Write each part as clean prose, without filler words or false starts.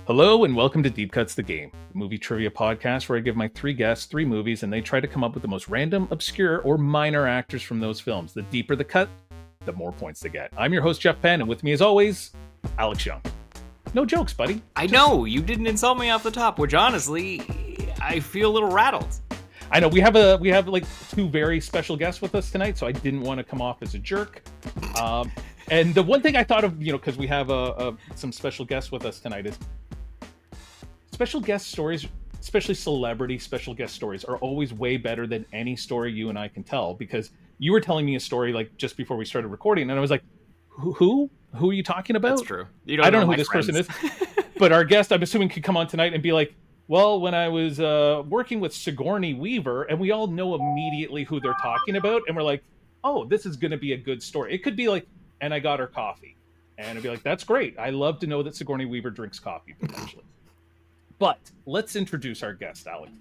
Hello and welcome to Deep Cuts the Game, the movie trivia podcast where I give my three guests three movies and they try to come up with the most random, obscure, or minor actors from those films. The deeper the cut, the more points they get. I'm your host, Jeff Penn, and with me as always, Alex Young. No jokes, buddy. I know, you didn't insult me off the top, which honestly, I feel a little rattled. I know, we have like two very special guests with us tonight, so I didn't want to come off as a jerk. And the one thing I thought of, because we have some special guests with us tonight is special guest stories, especially celebrity special guest stories, are always way better than any story you and I can tell, because you were telling me a story like just before we started recording and I was like, who are you talking about? That's true. I don't know who this person is. But our guest, I'm assuming, could come on tonight and be like, well, when I was working with Sigourney Weaver, and we all know immediately who they're talking about, and we're like, oh, this is going to be a good story. It could be like, and I got her coffee. And I'd be like, that's great. I love to know that Sigourney Weaver drinks coffee, potentially. But let's introduce our guest, Alex.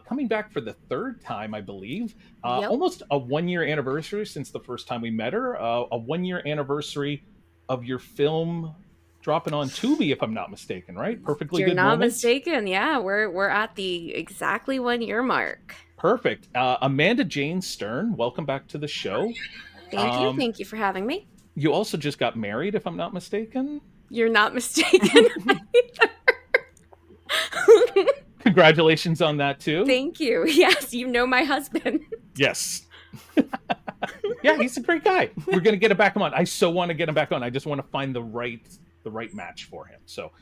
Coming back for the third time, I believe. Almost a 1-year anniversary since the first time we met her. A 1-year anniversary of your film dropping on Tubi, if I'm not mistaken, right? Perfectly You're Good not Moments. mistaken. Yeah, we're at the exactly 1-year mark. Perfect. Amanda Jane Stern, welcome back to the show. Thank you for having me. You also just got married, if I'm not mistaken. You're not mistaken either. Congratulations on that too. Thank you. Yes, you know my husband. Yes. Yeah, he's a great guy. We're gonna get him back on. I so want to get him back on. I just want to find the right match for him. So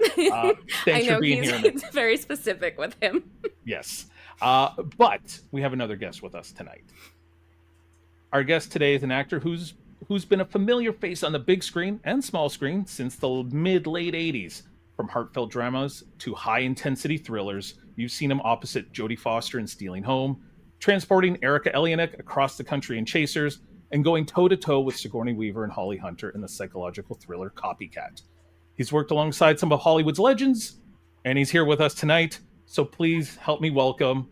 thanks for being here. It's very specific with him. Yes. But we have another guest with us tonight. Our guest today is an actor who's been a familiar face on the big screen and small screen since the mid-late 80s. From heartfelt dramas to high-intensity thrillers, you've seen him opposite Jodie Foster in Stealing Home, transporting Erika Eleniak across the country in Chasers, and going toe-to-toe with Sigourney Weaver and Holly Hunter in the psychological thriller Copycat. He's worked alongside some of Hollywood's legends, and he's here with us tonight, so please help me welcome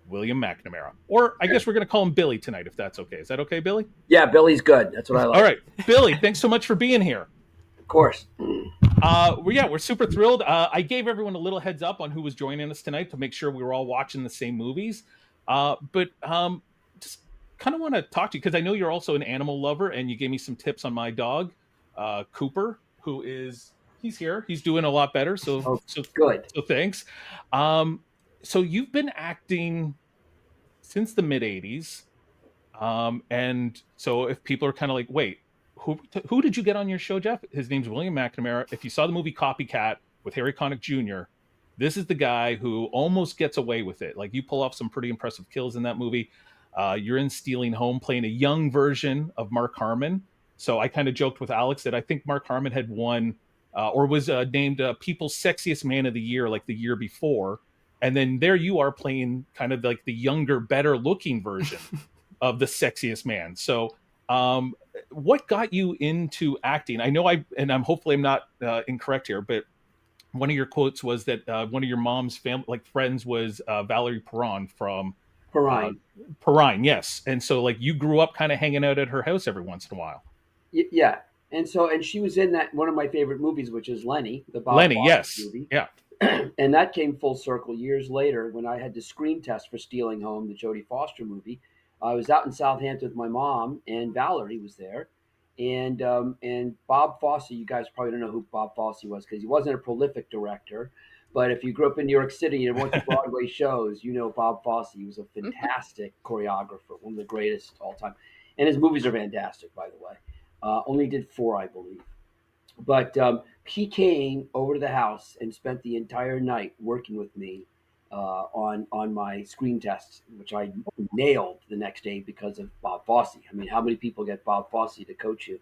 William McNamara. Or I guess we're going to call him Billy tonight, if that's okay. Is that okay, Billy? Yeah, Billy's good. That's what I like. All right. Billy, thanks so much for being here. Of course. We're super thrilled. I gave everyone a little heads up on who was joining us tonight to make sure we were all watching the same movies. But just kind of want to talk to you because I know you're also an animal lover, and you gave me some tips on my dog, Cooper, he's here. He's doing a lot better. So good. So thanks. So you've been acting since the mid 80s. And so if people are kind of like, wait, who did you get on your show, Jeff? His name's William McNamara. If you saw the movie Copycat with Harry Connick Jr., this is the guy who almost gets away with it. Like, you pull off some pretty impressive kills in that movie. You're in Stealing Home playing a young version of Mark Harmon. So I kind of joked with Alex that I think Mark Harmon had won or was named People's Sexiest Man of the Year like the year before. And then there you are playing kind of like the younger, better looking version of the sexiest man. So what got you into acting? I know I'm hopefully I'm not incorrect here, but one of your quotes was that one of your mom's friends was Valerie Perrin from Perrin, yes. And so like you grew up kind of hanging out at her house every once in a while. Yeah. And she was in that one of my favorite movies, which is Lenny, the Bob Lenny, Fosse yes. movie. Yeah. And that came full circle years later when I had to screen test for Stealing Home, the Jodie Foster movie. I was out in Southampton with my mom, and Valerie was there. And Bob Fosse, you guys probably don't know who Bob Fosse was because he wasn't a prolific director. But if you grew up in New York City and went to Broadway shows, you know Bob Fosse. He was a fantastic choreographer, one of the greatest all time. And his movies are fantastic, by the way. Only did 4, I believe. But he came over to the house and spent the entire night working with me on my screen tests, which I nailed the next day because of Bob Fosse. I mean, how many people get Bob Fosse to coach you?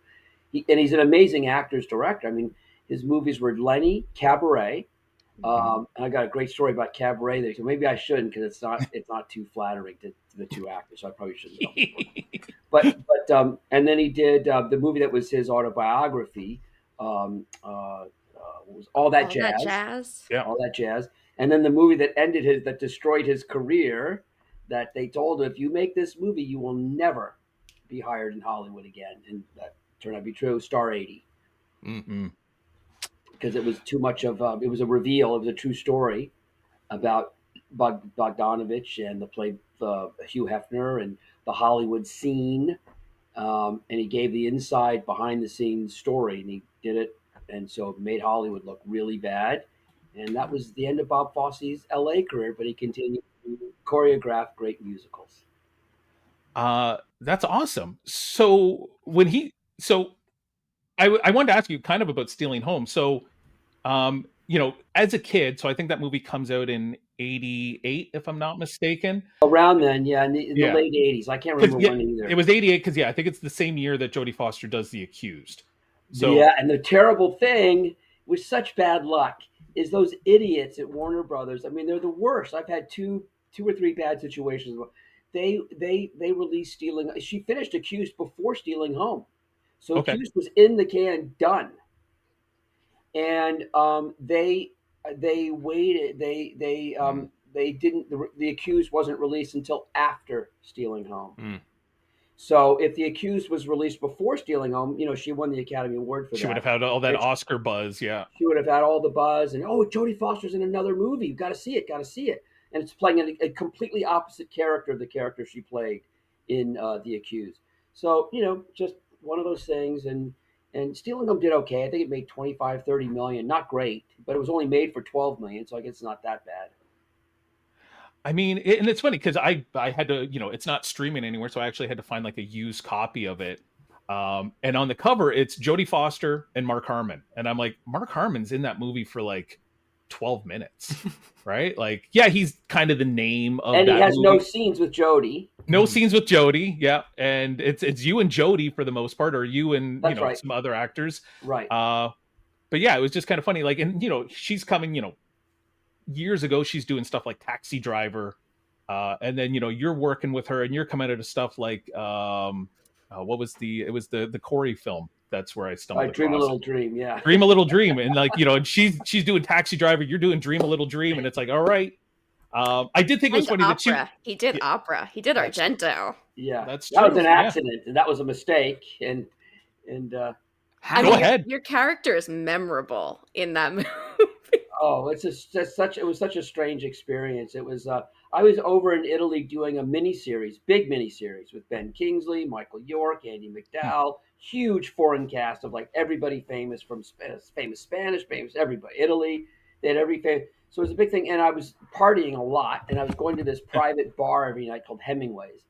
And he's an amazing actor's director. I mean, his movies were Lenny, Cabaret. And I got a great story about Cabaret there. So maybe I shouldn't because it's not too flattering to the two actors. So I probably shouldn't tell people. But and then he did the movie that was his autobiography. Was All That Jazz. Yeah. All That Jazz. And then the movie that destroyed his career, that they told him, if you make this movie, you will never be hired in Hollywood again. And that turned out to be true. Star 80. Mm-hmm. because it was too much of it was a reveal. It was a true story about Bogdanovich and the play Hugh Hefner and the Hollywood scene, and he gave the inside behind the scenes story, and he did it, and so it made Hollywood look really bad, and that was the end of Bob Fosse's L.A. career. But he continued to choreograph great musicals. That's awesome. So when he, so I wanted to ask you kind of about Stealing Home. So, as a kid, so I think that movie comes out in '88, if I'm not mistaken. Around then, yeah, in the Yeah, late '80s, I can't because remember yeah, when it either. was '88. Because I think it's the same year that Jodie Foster does The Accused. So Yeah, and the terrible thing with such bad luck is those idiots at Warner Brothers. I mean, they're the worst. I've had two or three bad situations. They released Stealing. She finished Accused before Stealing Home, so okay, Accused was in the can, done, and they waited. They didn't. The Accused wasn't released until after Stealing Home. Mm. So if The Accused was released before Stealing Home, she won the Academy Award for she would that. have had all that And Oscar buzz. Yeah. she would have had all the buzz, and oh, Jodie Foster's in another movie. You've got to see it, got to see it. And it's playing a completely opposite character of the character she played in The Accused. So just one of those things. And Stealing Them did okay. I think it made 25, 30 million. Not great, but it was only made for 12 million, so I guess it's not that bad. I mean, and it's funny because I had to, it's not streaming anywhere, so I actually had to find like a used copy of it. And on the cover, it's Jodie Foster and Mark Harmon, and I'm like, Mark Harmon's in that movie for like 12 minutes, right? Like, yeah, he's kind of the name of And he that has no movie. scenes with Jodie. No scenes with Jodie, yeah, and it's you and Jodie for the most part, or you and That's right. some other actors. Right. But yeah, it was just kind of funny. Like, and she's coming, years ago, she's doing stuff like Taxi Driver, and then you're working with her, and you're coming out of stuff like what was the Corey film. That's where I I stumbled Dream a across Little Dream. Yeah. Dream a Little Dream, and like and she's doing Taxi Driver, you're doing Dream a Little Dream, and it's like, all right. I did think it was And funny that opera. He did yeah, opera. He did that's Argento. Yeah. that's That was true. an Yeah, accident, and that was a mistake. And I go mean, ahead. your character is memorable in that movie. oh, it was such a strange experience. It was I was over in Italy doing a big mini series with Ben Kingsley, Michael York, Andy Hmm. McDowell, huge foreign cast of like everybody famous from famous Spanish, famous everybody, Italy. They had every famous. So it was a big thing, and I was partying a lot, and I was going to this private bar every night called Hemingway's,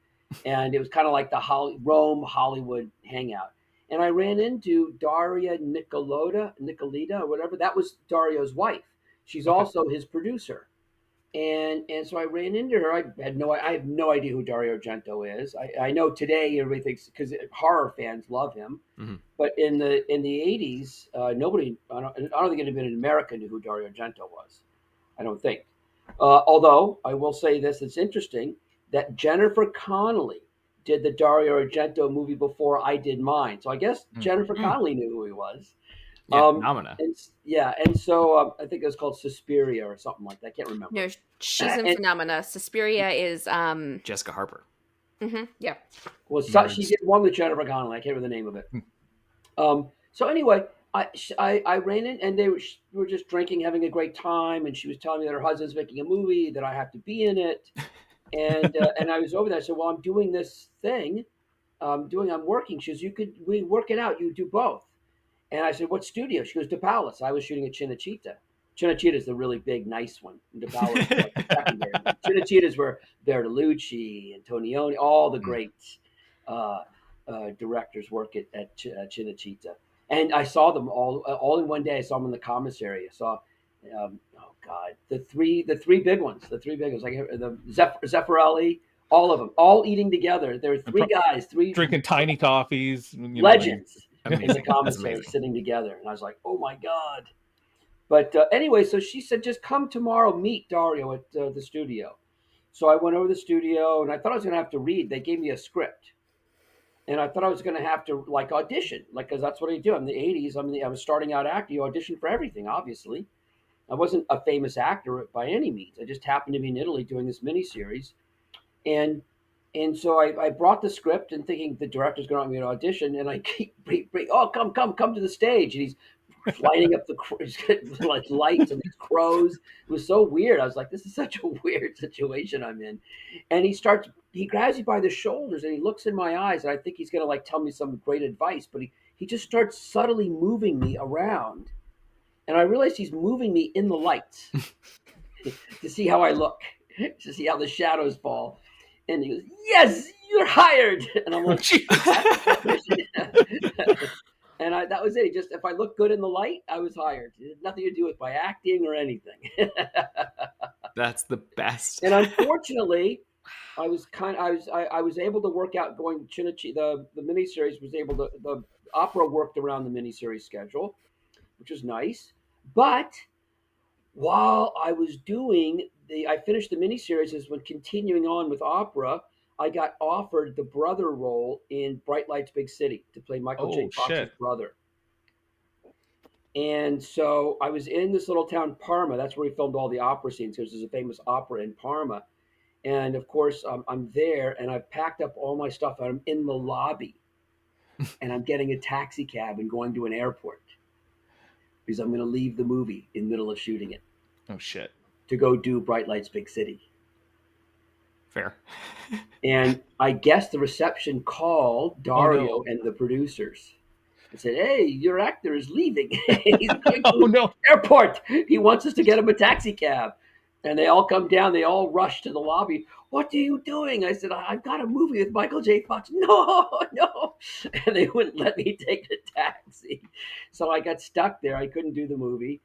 and it was kind of like the Rome Hollywood hangout. And I ran into Daria Nicolita, or whatever. That was Dario's wife. She's Okay. also his producer. And so I ran into her. I have no idea who Dario Argento is. I know today everybody thinks because horror fans love him, Mhm. but in the '80s, nobody. I don't think anybody in America knew who Dario Argento was. I don't think. Although I will say this, it's interesting that Jennifer Connelly did the Dario Argento movie before I did mine. So I guess Hmm. Jennifer Connelly knew who he was. Yeah, Phenomena. And so I think it was called Suspiria or something like that. I can't remember. No, she's in And Phenomena. Suspiria is Jessica Harper. yeah. she Nerds. did one with Jennifer Connelly. I can't remember the name of it. Hmm. So anyway, I ran in and we were just drinking, having a great time, and she was telling me that her husband's making a movie, that I have to be in it, and I was over there. I said, "Well, I'm doing this thing. I'm working." She goes, we work it out. You do both." And I said, "What studio?" She goes, "De Palace." I was shooting at Cinecittà. Cinecittà is the really big, nice one. De Palace is like the secondary one. Cinecittà is where Bertolucci, Antonioni, all the great uh, directors work at Cinecittà. And I saw them all in one day. I saw them in the commissary. I saw, oh God, the three big ones, like the Zeffirelli, all of them, all eating together. There were three guys, three Drinking tiny coffees, legends in Amazing. the commissary Amazing. sitting together. And I was like, oh my God. But anyway, so she said, just come tomorrow, meet Dario at the studio. So I went over to the studio and I thought I was going to have to read. They gave me a script. And I thought I was going to have to like audition, like, because that's what I do. In the '80s, I was starting out acting. You audition for everything, obviously. I wasn't a famous actor by any means. I just happened to be in Italy doing this miniseries. And and so I brought the script and thinking the director's going to want me to audition. And I keep, oh, come to the stage. And he's lighting up like lights and these crows. It was so weird. I was like, this is such a weird situation I'm in. And he grabs me by the shoulders and he looks in my eyes, and I think he's gonna like tell me some great advice, but he just starts subtly moving me around. And I realize he's moving me in the lights to see how I look, to see how the shadows fall. And he goes, "Yes, you're hired." And I'm like, and that was it. Just if I looked good in the light, I was hired. It had nothing to do with my acting or anything. That's the best. And unfortunately, I was able to work out going Chinichi. The miniseries was able to the opera worked around the miniseries schedule, which was nice. But while I was I finished the miniseries is when continuing on with opera, I got offered the brother role in Bright Lights Big City to play Michael J. Oh Fox's shit. brother. And so I was in this little town, Parma. That's where we filmed all the opera scenes because there's a famous opera in Parma. And of course, I'm there and I've packed up all my stuff. And I'm in the lobby and I'm getting a taxi cab and going to an airport because I'm going to leave the movie in the middle of shooting it Oh shit. to go do Bright Lights Big City. Fair. And I guess the reception called Dario and the producers and said, "Hey, your actor is leaving. He's going to Oh no. the airport. He wants us to get him a taxi cab." And they all come down. They all rush to the lobby. "What are you doing?" I said, "I've got a movie with Michael J. Fox." "No, no." And they wouldn't let me take the taxi. So I got stuck there. I couldn't do the movie.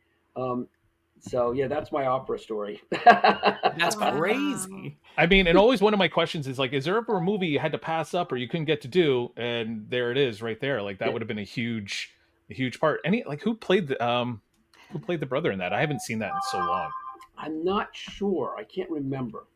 So yeah, that's my opera story. That's crazy. I mean, and always one of my questions is like, is there ever a movie you had to pass up or you couldn't get to do? And there it is right there. Like that would have been a huge part. Who played the brother in that? I haven't seen that in so long. I'm not sure. I can't remember.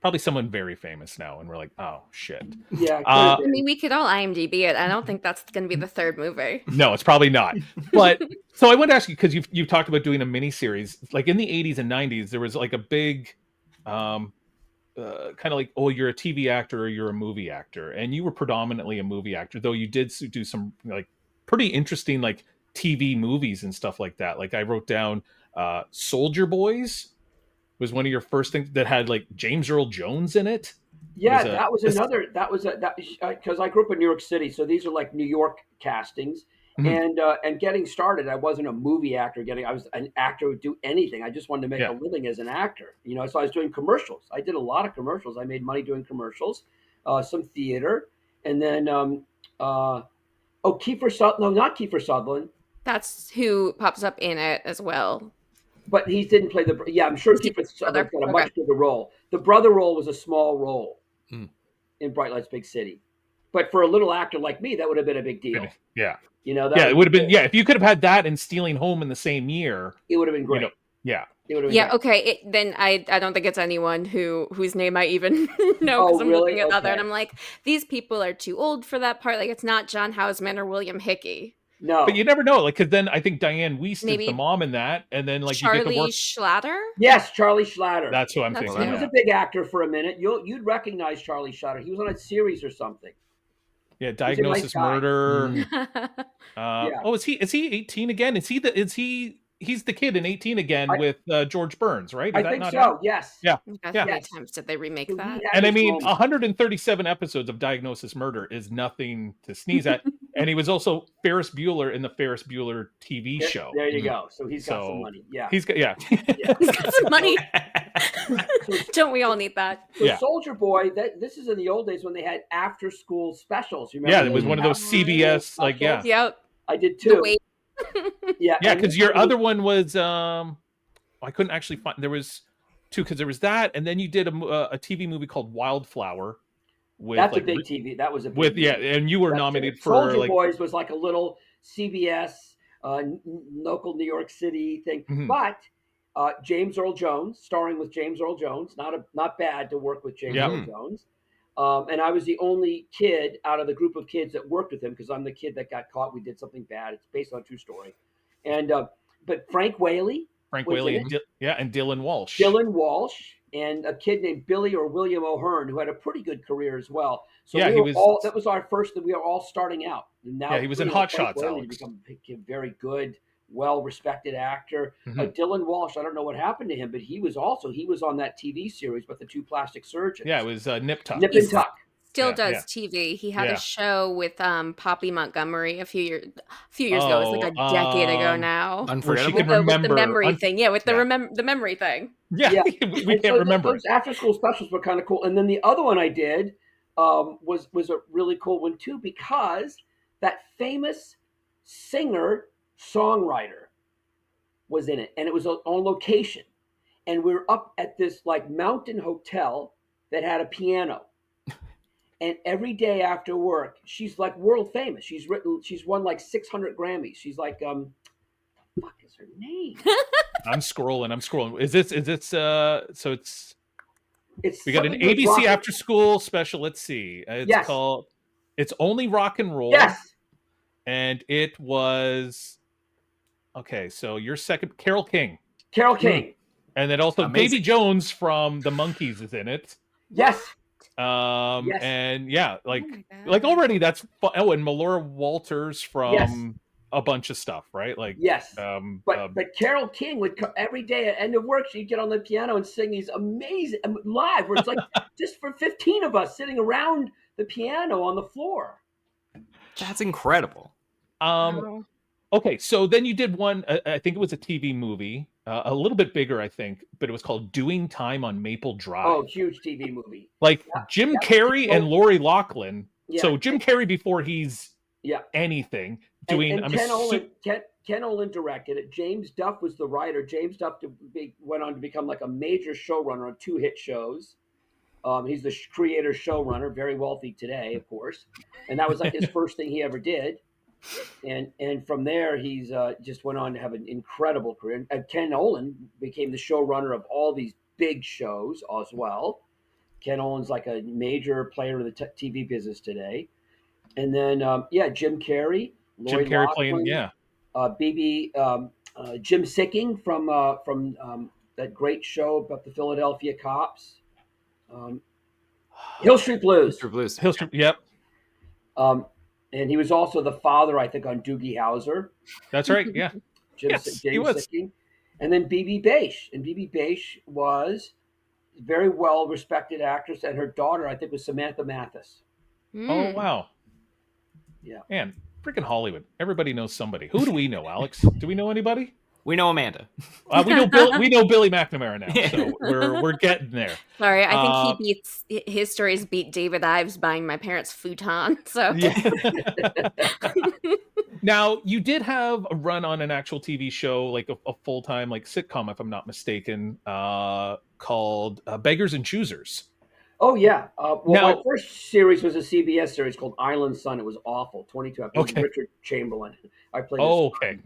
Probably someone very famous now. And we're like, oh shit. Yeah. I mean, we could all IMDb it. I don't think that's going to be the third movie. No, it's probably not. But so I wanted to ask you, because you've talked about doing a mini series. Like in the 80s and 90s, there was like a big kind of like, oh, you're a TV actor or you're a movie actor. And you were predominantly a movie actor, though you did do some like pretty interesting like TV movies and stuff like that. Like I wrote down Soldier Boys was one of your first things that had like James Earl Jones in it. Yeah, that was because I grew up in New York City, so these are like New York castings. Mhm. And getting started, I wasn't a movie actor. I was an actor who would do anything. I just wanted to make a living as an actor, So I was doing commercials. I did a lot of commercials. I made money doing commercials, some theater, and then Kiefer Sutherland. No, not Kiefer Sutherland. That's who pops up in it as well. But he didn't play the. Yeah, I'm sure Kiefer Sutherland got a much bigger role. The brother role was a small role in Bright Lights Big City, but for a little actor like me, that would have been a big deal. Yeah, it would have been. Yeah, if you could have had that and Stealing Home in the same year, it would have been great. Yeah. It would have been yeah. great. Okay. Then I don't think it's anyone whose name I even know because I'm really? looking at other Okay. and I'm like, these people are too old for that part. Like it's not John Houseman or William Hickey. No, but you never know. Like, because then I think Diane Wiest Maybe is the mom in that, and then like Charlie you get to work. Schlatter. Yes, Charlie Schlatter. That's who I'm That's thinking. He was a big actor for a minute. You'd recognize Charlie Schlatter. He was on a series or something. Yeah, Diagnosis Murder. Yeah. Oh, is he 18 again? He's the kid in 18 again with George Burns, right? I think so. Him? Yes. Yeah. How Yeah. many times did they remake So that? And I mean, 137 episodes of Diagnosis Murder is nothing to sneeze at. And he was also Ferris Bueller in the Ferris Bueller TV show. There you go. So he's got some money. Yeah. He's got He's got some money. Don't we all need that? So Soldier Boy, this is in the old days when they had after school specials. You remember? Yeah, it was one of those CBS like Yep. I did too. Yeah, because your other one was I couldn't actually find. There was two, because there was that, and then you did a TV movie called Wildflower. That's a big TV. That was a big movie. And you were nominated for Soldier Boys was like a little CBS local New York City thing, but James Earl Jones, starring with James Earl Jones, not bad to work with James Earl Jones. And I was the only kid out of the group of kids that worked with him because I'm the kid that got caught. We did something bad. It's based on a true story. And but Frank Whaley, and Dylan Walsh. and a kid named Billy or William O'Hearn, who had a pretty good career as well. So Yeah, we he were was. all, that was our first, that we were all starting out. And Yeah, now, he was in it's Hot Frank Shots, Whaley to Alex. become a very good, well-respected actor. Hmm. Dylan Walsh, I don't know what happened to him, but he was on that TV series with the two plastic Yeah, it surgeons, was Nip Tuck. Nip and He's Tuck. still Yeah, does yeah, TV. He had a yeah. show with Poppy Montgomery a few years ago. It was like Oh, a decade ago now. where she Unforgettable. can With the remember. memory thing. Yeah, with Yeah, the memory thing. yeah. Yeah, We and can't so remember it. those after-school specials were kind of cool. And then the other one I did was a really cool one too, because that famous singer songwriter was in it, and it was on location. And we were up at this like mountain hotel that had a piano. And every day after work, she's like world famous. She's won like 600 Grammys. She's like, fuck is her name? I'm scrolling. Is this so It's we got an something with ABC rock. after school special. Let's see. It's Yes, called It's Only Rock and Roll. yes, And it was okay, so your second Carol King. Carol King. And then also Amazing. Davy Jones from the Monkees is in it. Yes, yes, And yeah, Oh my God. like already that's oh, and Melora Walters from yes, a bunch of stuff, right? Like yes. But um Carol King would every day at end of work, she'd get on the piano and sing these amazing live, where it's like just for 15 of us sitting around the piano on the floor. That's incredible. Wow. okay, so then you did one. I think it was a TV movie, a little bit bigger, I think, but it was called Doing Time on Maple Drive. Oh, huge TV movie. Like Yeah, Jim yeah. Carrey and Oh, Lori Loughlin. yeah, So Jim Carrey before he's yeah. anything doing. And Ken Olin directed it. James Duff was the writer. James Duff went on to become like a major showrunner on two hit shows. He's the creator showrunner, very wealthy today, of course, and that was like his first thing he ever did. And from there, he's just went on to have an incredible career. And Ken Olin became the showrunner of all these big shows as well. Ken Olin's like a major player in the TV business today. And then, Jim Carrey, Jim Lori Carrey playing, Loughlin, yeah. Jim Sicking from that great show about the Philadelphia cops, Hill Street Blues. Mr. Blues. Hill Street, yep, And he was also the father, I think, on Doogie Howser. that's right, yeah. James He was. Sicking. And then BB Baish. And BB Baish was a very well respected actress, and her daughter, I think, was Samantha Mathis. Oh wow, Yeah. man, freaking Hollywood! Everybody knows somebody. Who do we know, Alex? Do we know anybody? We know Amanda. We know Bill. We know Billy McNamara now, Yeah. so we're getting there. Sorry, I think his stories beat David Ives buying my parents' futon. So Yeah. Now you did have a run on an actual TV show, like a full time like sitcom, if I'm not mistaken, called Beggars and Choosers. Oh, yeah. Well, Now- my first series was a CBS series called Island Sun. It was awful. 22 episodes. Okay. Richard Chamberlain. I played. Oh, okay.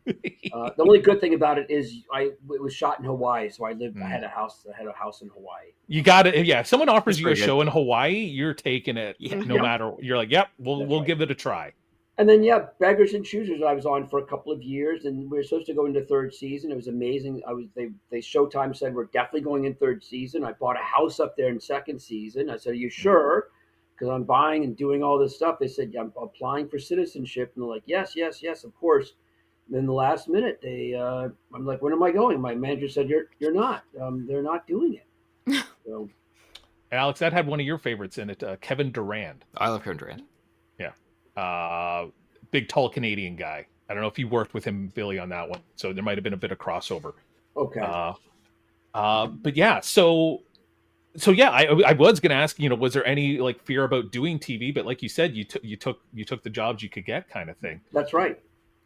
The only good thing about it is it was shot in Hawaii, so I lived. I had a house. I had a house in Hawaii. You got it. Yeah, if someone offers That's you a pretty good. show in Hawaii, you're taking it. Yeah. No Yep. matter. You're like, yep, we'll That's we'll right. give it a try. And then Beggars and Choosers. I was on for a couple of years, and we were supposed to go into third season. It was amazing. They Showtime said we're definitely going in third season. I bought a house up there in second season. I said, "Are you sure?" Because I'm buying and doing all this stuff. They said, yeah, I'm applying for citizenship, and they're like, "Yes, yes, yes, of course." And then the last minute, I'm like, "When am I going?" My manager said, "You're not. They're not doing it." So Alex, that had one of your favorites in it, Kevin Durand. I love Kevin Durant. Big tall Canadian guy. I don't know if you worked with him, Billy, on that one, so there might have been a bit of crossover. okay. But yeah, so yeah, I was gonna ask, was there any like fear about doing TV? But like you said, you took the jobs you could get, kind of thing. That's right.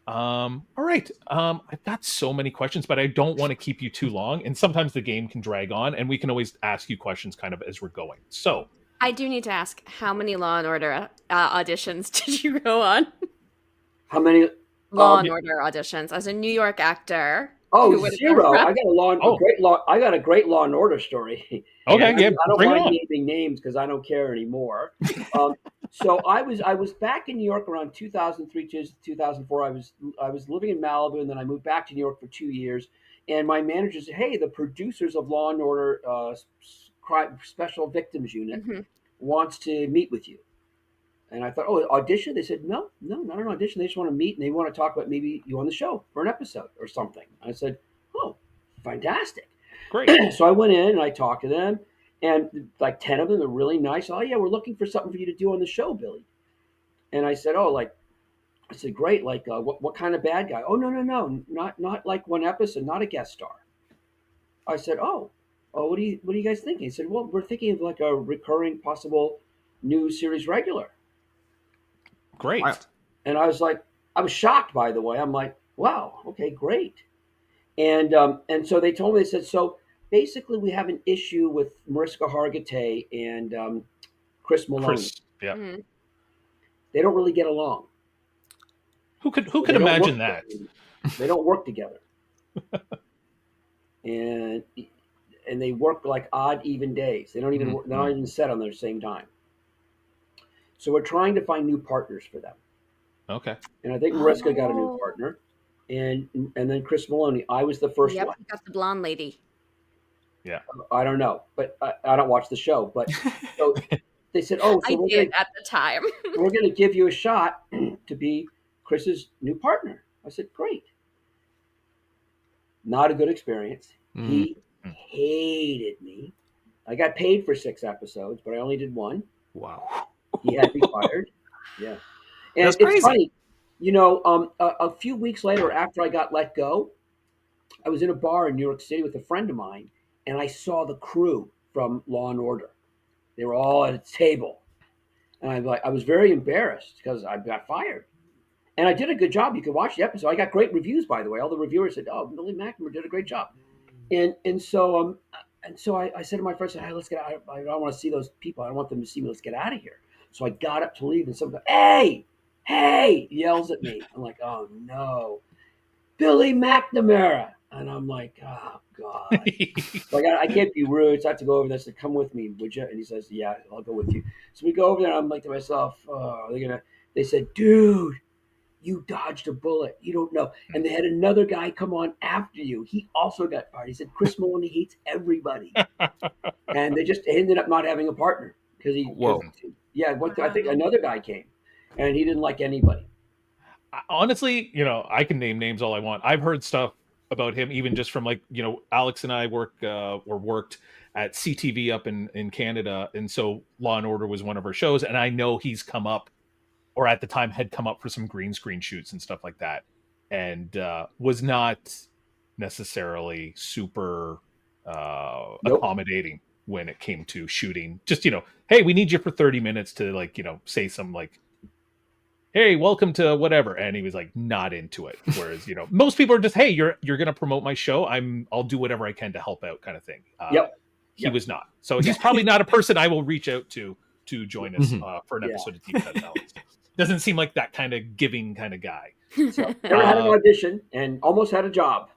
All right. I've got so many questions, but I don't want to keep you too long. And sometimes the game can drag on, and we can always ask you questions kind of as we're going. So I do need to ask, how many Law and Order auditions did you go on? How many? Law and Order auditions as a New York actor. Oh, who would have zero. been- I got a great Law and Order story. okay, yeah, I don't bring it mind on. naming names because I don't care anymore. So I was back in New York around 2003 to 2004. I was living in Malibu, and then I moved back to New York for 2 years. and my manager said, "Hey, the producers of Law and Order Special Victims Unit Mhm. wants to meet with you." And I thought, "Oh, audition?" They said, "No, no, not an audition. They just want to meet and they want to talk about maybe you on the show for an episode or something." I said, "Oh, fantastic." Great. So I went in and I talked to them, and like 10 of them are really nice. "Oh, yeah, we're looking for something for you to do on the show, Billy." And I said, "Oh, like," I said, "Great. Like, what kind of bad guy?" "Oh, no, no, no, not like one episode, not a guest star." I said, "Oh, oh, what are you guys thinking?" He said, "Well, we're thinking of like a recurring possible new series regular." Great. And I was shocked, by the way. I'm like, "Wow, okay, great." And so they told me, they said, "So basically, we have an issue with Mariska Hargitay and Chris Maloney. Chris. Yeah. Mhm. They don't really get along. Who could They don't imagine work. that? They don't work together, and they work like odd, even days. They don't even work, they're not even set on the same time. So we're trying to find new partners for them. Okay. And I think Mariska got a new Oh. partner, and then Chris Maloney. I was the first Yep, one. he got the blonde lady. Yeah. I don't know, but I don't watch the show. But so they said, "Oh, so I did at the time. we're gonna give you a shot to be Chris's new partner." I said, "Great." Not a good experience. He Mm. hated me. I got paid for 6 episodes, but I only did one. Wow. He had me fired. Yeah, and That's it's crazy. funny, you know. A few weeks later, after I got let go, I was in a bar in New York City with a friend of mine, and I saw the crew from Law and Order. They were all at a table, and I was very embarrassed because I got fired. And I did a good job. You can watch the episode. I got great reviews, by the way. All the reviewers said, "Oh, Billy McNamara did a great job." And so I said to my friends, "Hey, let's get out. I don't want to see those people. I don't want them to see me. Let's get out of here." So I got up to leave, and someone goes, "Hey, hey!" yells at me. I'm like, "Oh no, Billy McNamara!" And I'm like, "Oh God." So I can't be rude. So I have to go over there. I said, "Come with me, would you?" And he says, "Yeah, I'll go with you." So we go over there, and I'm like to myself, "Oh, they're gonna." They said, "Dude, you dodged a bullet. You don't know." And they had another guy come on after you. He also got fired. He said, "Chris Maloney hates everybody." And they just ended up not having a partner because Whoa. yeah, I think another guy came and he didn't like anybody. Honestly, I can name names all I want. I've heard stuff about him, even just from like, Alex and I worked at CTV up in Canada, and so Law and Order was one of our shows, and I know he's come up, or at the time had come up for some green screen shoots and stuff like that, and was not necessarily super Nope. accommodating when it came to shooting. Just, hey, we need you for 30 minutes to like, say some like, hey, welcome to whatever, and he was like not into it. Whereas, most people are just, hey, you're gonna promote my show, I'll do whatever I can to help out, kind of thing. Yep. He was not. So he's probably not a person I will reach out to join us for an Yeah. episode of Deep Cut Alex. Doesn't seem like that kind of giving kind of guy. So never had an audition and almost had a job.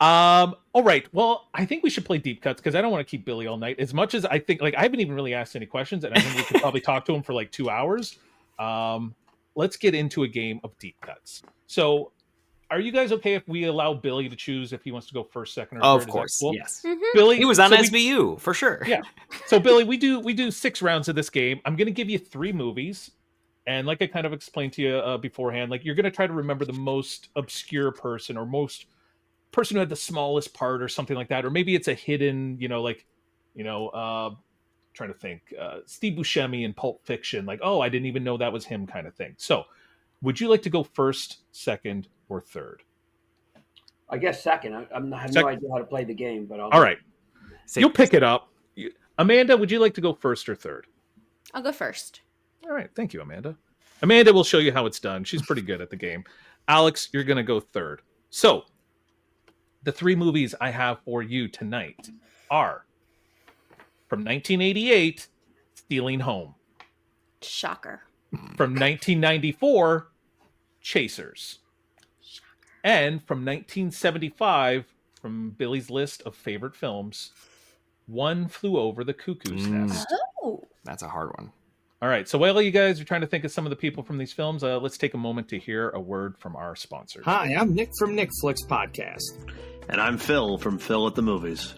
All right. Well, I think we should play deep cuts because I don't want to keep Billy all night. As much as I think, like, I haven't even really asked any questions, and I think we could probably talk to him for like 2 hours. Let's get into a game of deep cuts. So, are you guys okay if we allow Billy to choose if he wants to go first, second, or third? Of course, yes. Billy, He was on SBU for sure. Yeah. So, Billy, we do 6 rounds of this game. I'm going to give you 3 movies. And like I kind of explained to you beforehand, like you're going to try to remember the most obscure person or most person who had the smallest part or something like that. Or maybe it's a hidden, trying to think, Steve Buscemi in Pulp Fiction. Like, oh, I didn't even know that was him kind of thing. So would you like to go first, second, or third? I guess second. I have no idea how to play the game, but all right. You'll pick it up. Amanda, would you like to go first or third? I'll go first. All right. Thank you, Amanda. Amanda will show you how it's done. She's pretty good at the game. Alex, you're going to go third. So the 3 movies I have for you tonight are from 1988, Stealing Home. Shocker. From 1994, Chasers. Shocker. And from 1975, from Billy's list of favorite films, One Flew Over the Cuckoo's Nest. Oh. That's a hard one. All right. So while you guys are trying to think of some of the people from these films, let's take a moment to hear a word from our sponsors. Hi, I'm Nick from Nickflix Podcast. And I'm Phil from Phil at the Movies.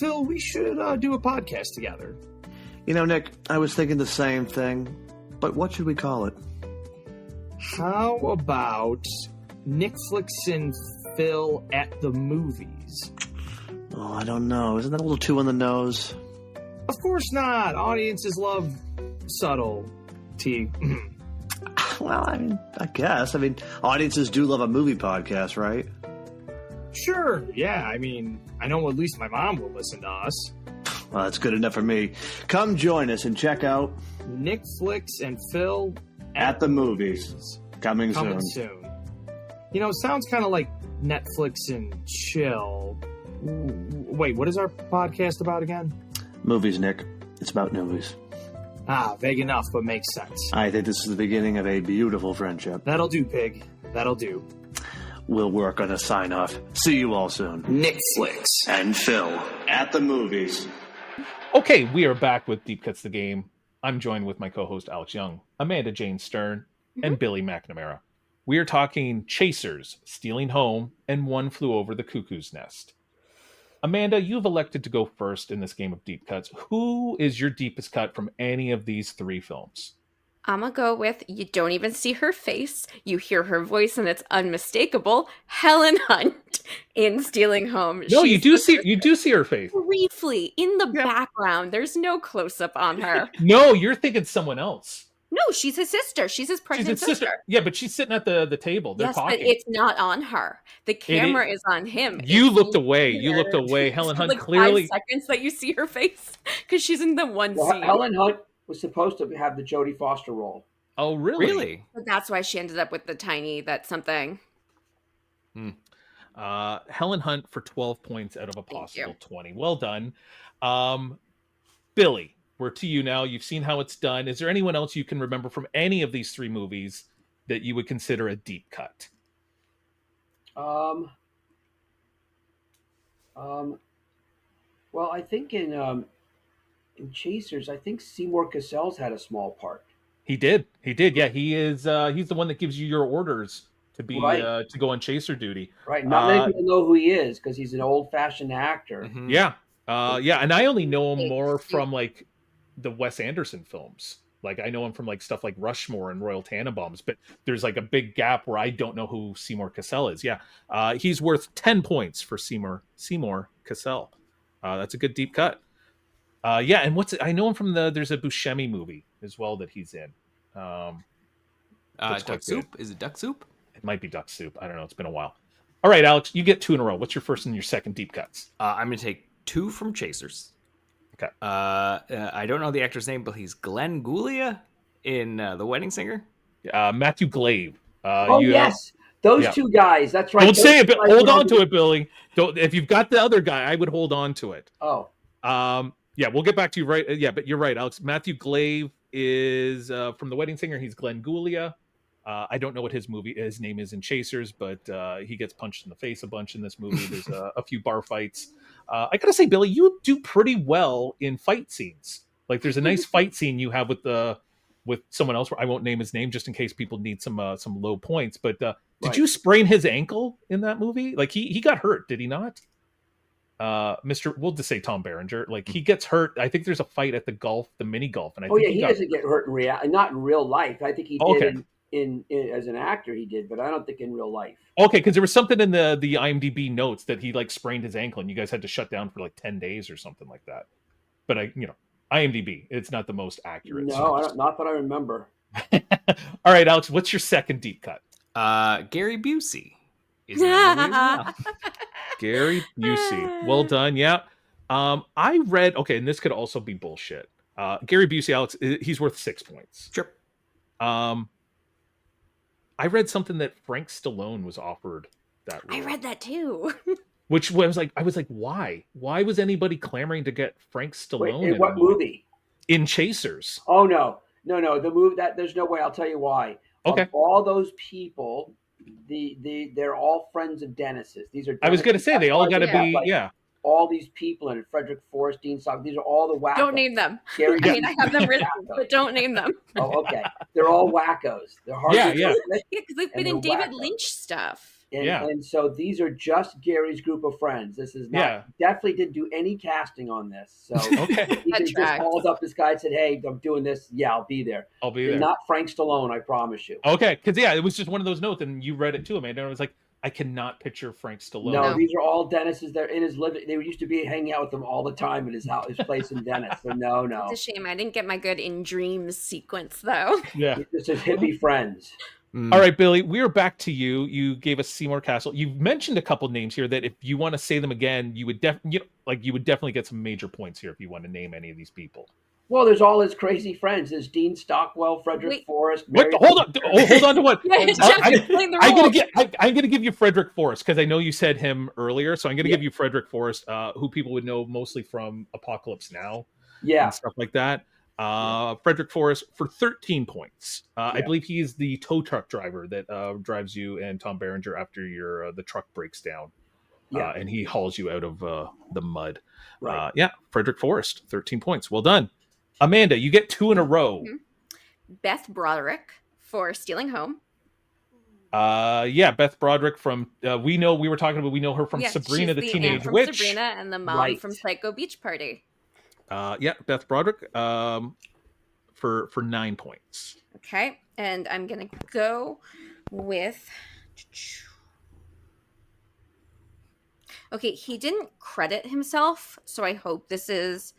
Phil, we should do a podcast together. You know, Nick, I was thinking the same thing, but what should we call it? How about Nickflix and Phil at the Movies? Oh, I don't know. Isn't that a little too on the nose? Of course not. Audiences love subtlety. Well, I guess. Audiences do love a movie podcast, right? Sure, yeah. I know at least my mom will listen to us. Well, that's good enough for me. Come join us and check out Nickflix and Phil At the Movies. Coming soon. You know, it sounds kind of like Netflix and chill. Wait, what is our podcast about again? Movies, Nick. It's about movies. Vague enough, but makes sense. I think this is the beginning of a beautiful friendship. That'll do, pig. That'll do. We'll work on a sign-off. See you all soon. Nickflix And Phil at the Movies. Okay, we are back with Deep Cuts the Game. I'm joined with my co-host Alex Young, Amanda Jane Stern, and Billy McNamara. We are talking Chasers, Stealing Home, and One Flew Over the Cuckoo's Nest. Amanda, you've elected to go first in this game of Deep Cuts. Who is your deepest cut from any of these three films? I'm gonna go with, you don't even see her face, you hear her voice and it's unmistakable, Helen Hunt in Stealing Home. No, you do see her face. Briefly, in the background. There's no close-up on her. No, you're thinking someone else. No, she's his sister. She's his pregnant sister. Yeah, but she's sitting at the table. They're yes, talking. but it's not on her. The camera is on him. You it's looked away. weird. You looked away. Helen Hunt like clearly. 5 seconds that you see her face because she's in the one scene. Helen Hunt was supposed to have the Jodie Foster role. Oh, really? Really? But that's why she ended up with the that something. Helen Hunt for 12 points out of a possible you. 20. Well done. Billy, we're to you now. You've seen how it's done. Is there anyone else you can remember from any of these three movies that you would consider a deep cut? Well, I think in Chasers, I think Seymour Cassell's had a small part. He did. Yeah, he is. He's the one that gives you your orders to be to go on chaser duty. Right. Not many people know who he is because he's an old-fashioned actor. Mm-hmm. Yeah. And I only know him more from like the Wes Anderson films. Like I know him from like stuff like Rushmore and Royal Tannenbaums, but there's like a big gap where I don't know who Seymour Cassell is. Yeah. He's worth 10 points for Seymour Cassell. That's a good deep cut. And I know him from there's a Buscemi movie as well that he's in. Duck Soup? Is it Duck Soup? It might be Duck Soup. I don't know. It's been a while. All right, Alex, you get 2 in a row. What's your first and your second deep cuts? I'm going to take 2 from Chasers. Okay. I don't know the actor's name, but he's Glenn Guglia in The Wedding Singer. Matthew Glave. Yes. Those two guys. That's right. Don't say it, but hold on to it. it, Billy. If you've got the other guy, I would hold on to it. Oh. Yeah, we'll get back to you right. Yeah, but you're right, Alex. Matthew Glave is from The Wedding Singer. He's Glenn Guglia. I don't know what his name is in Chasers, but he gets punched in the face a bunch in this movie. There's a few bar fights. I gotta say, Billy, you do pretty well in fight scenes. Like there's a nice fight scene you have with someone else. Where I won't name his name just in case people need some low points. But did you sprain his ankle in that movie? Like he got hurt, did he not? We'll just say Tom Berenger. Like he gets hurt. I think there's a fight at the mini golf, and I think he doesn't get hurt not in real life. I think he did in as an actor he did, but I don't think in real life. Okay, because there was something in the IMDb notes that he like sprained his ankle, and you guys had to shut down for like 10 days or something like that. But IMDb, it's not the most accurate. No, not that I remember. All right, Alex, what's your second deep cut? Gary Busey. Is in that movie as well. Gary Busey. Well done. Yeah. I read, and this could also be bullshit. Gary Busey, Alex, he's worth 6 points. Sure. I read something that Frank Stallone was offered that role. I read that too. Which was like, why? Why was anybody clamoring to get Frank Stallone in what movie? In Chasers. Oh no. The movie there's no way. I'll tell you why. Okay. Of all those people, they're all friends of Dennis's. These are. I was going to say they all got to be. Yeah. all these people in it. Frederick Forrest, Dean Stock. These are all the wackos. Don't name them. Gary I mean, I have them written, but don't name them. Oh, okay. They're all wackos. They're hard Yeah, to yeah. work with, Yeah, because they've and been in they're David wackos. Lynch stuff. And, Yeah. and so these are just Gary's group of friends. This is not Yeah. definitely didn't do any casting on this. So Okay. he That just tracks. called up this guy and said, "Hey, I'm doing this. Yeah, I'll be there." I'll be And there. not Frank Stallone, I promise you. Okay, because yeah, it was just one of those notes, and you read it too, Amanda. And I was like, I cannot picture Frank Stallone. No, No. these are all Dennis's. They're in his living. They used to be hanging out with him all the time at his house, his place in Dennis. So no. It's a shame I didn't get my good in dreams sequence though. Yeah. It's just his hippie friends. All right, Billy, we're back to you. You gave us Seymour Castle. You've mentioned a couple names here that if you want to say them again, you would definitely get some major points here if you want to name any of these people. Well, there's all his crazy friends. There's Dean Stockwell, Frederick Wait. Forrest. What? Mary- Hold on. Hold on to what? Yeah, Jeff explained the I'm rules. gonna give you Frederick Forrest because I know you said him earlier, so I'm gonna give you Frederick Forrest, who people would know mostly from Apocalypse Now Yeah. and stuff like that. Frederick Forrest for 13 points. I believe he is the tow truck driver that drives you and Tom Berenger after the truck breaks down. Yeah. And he hauls you out of the mud. Right. Frederick Forrest, 13 points. Well done. Amanda, you get 2 in a row. Beth Broderick for Stealing Home. Beth Broderick from we know her from Yeah, Sabrina she's the aunt Teenage from Witch. Sabrina and the mom Right. from Psycho Beach Party. Beth Broderick for 9 points. Okay, and I'm gonna go with. Okay, he didn't credit himself, so I hope this is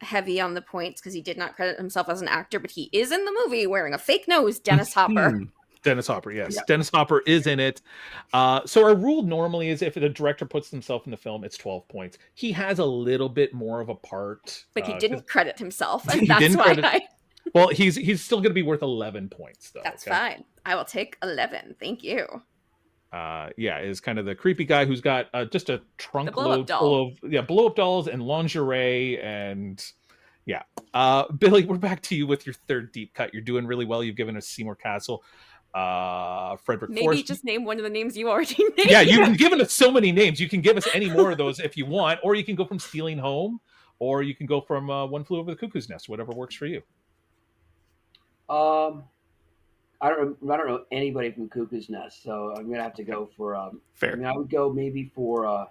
heavy on the points because he did not credit himself as an actor, but he is in the movie wearing a fake nose. Dennis Hopper. Dennis Hopper, yes. Yeah. Dennis Hopper is in it. So our rule normally is if the director puts himself in the film, it's 12 points. He has a little bit more of a part. But he didn't credit himself, He and that's didn't why credit- Well, he's still going to be worth 11 points, though. That's okay? fine. I will take 11. Thank you. Is kind of the creepy guy who's got just a trunk blow-up load doll. full of blow-up dolls and lingerie and Billy, we're back to you with your third deep cut. You're doing really well. You've given us Seymour Castle, Frederick Maybe Forrest. just name one of the names you already named. Yeah, you've given us so many names. You can give us any more of those if you want, or you can go from Stealing Home, or you can go from One Flew Over the Cuckoo's Nest, whatever works for you. I don't know anybody from Cuckoo's Nest, so I'm gonna have to go for Fair. I mean, I would go maybe for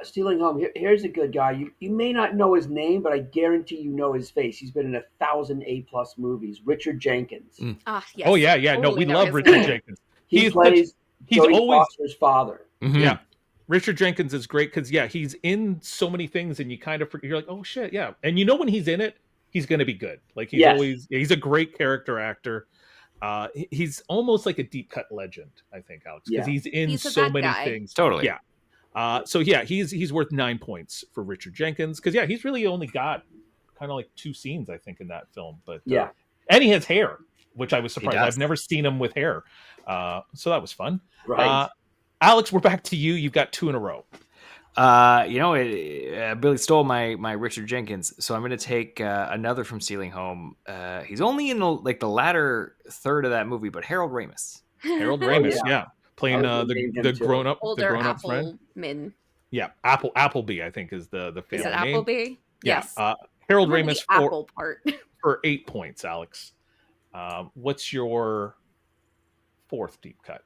Stealing Home. Here's a good guy. You may not know his name, but I guarantee you know his face. He's been in 1,000 A+ movies. Richard Jenkins. Ah, yes. Oh yeah. No, Totally we know love his Richard name. Jenkins. He plays he's Jodie always- Foster's father. Yeah. Richard Jenkins is great because he's in so many things, and you kind of you're like, oh shit, yeah. And you know when he's in it, he's going to be good. Like he's a great character actor. He's almost like a deep cut legend, I think, Alex, because he's in He's a so bad many guy. things. Totally. Yeah. He's worth 9 points for Richard Jenkins because he's really only got kind of like 2 scenes, I think, in that film. But and he has hair, which I was surprised. does. I've never seen him with hair, so that was fun. Right. Alex, we're back to you. You've got 2 in a row. Billy stole my Richard Jenkins, so I'm going to take another from Stealing Home. He's only in the latter third of that movie, but Harold Ramis. Harold Ramis, playing I would name him the too. grown up, Older friend. Appleman. Yeah, Appleby, I think, is the Is family it name. Appleby? Yeah. Yes. Harold I remember Ramis the apple part. for 8 points. Alex, what's your 4th deep cut?